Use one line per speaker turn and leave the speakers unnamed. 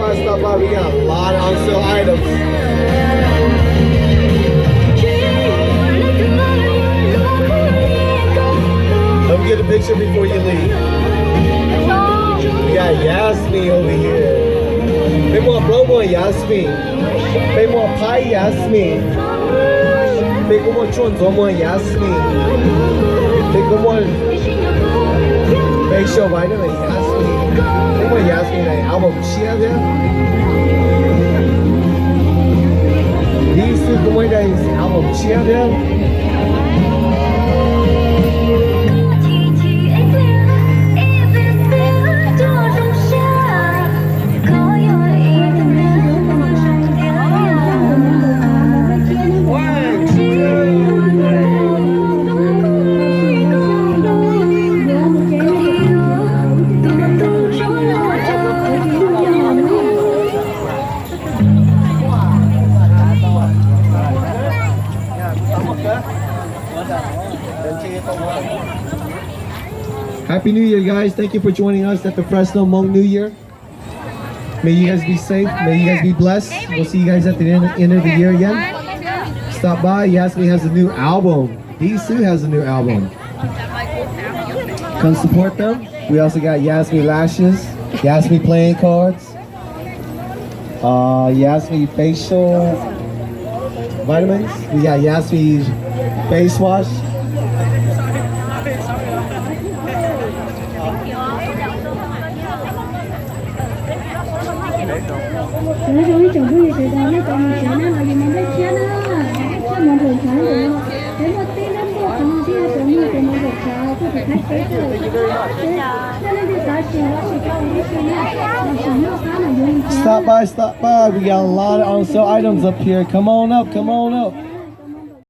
by, stop by. We got a lot of on sale items. Let me get a picture before you leave. We got Yasmin over here. Fais-moi bro-moi Yasmin. Fais-moi pas Yasmin. Fais-moi chon-moi Yasmin. Fais-moi facial vitamin Yasmin. Fais-moi Yasmin này album chia nhé. Đi sư của mấy đây album chia nhé. Happy New Year, guys. Thank you for joining us at the Fresno Hmong New Year. May you guys be safe. May you guys be blessed. We'll see you guys at the end of the year again. Stop by. Yasmin has a new album. D-Sue has a new album. Come support them. We also got Yasmin lashes, Yasmin playing cards, Yasmin facial vitamins. We got Yasmin face wash. Stop by, stop by. We got a lot of on sale items up here. Come on up, come on up.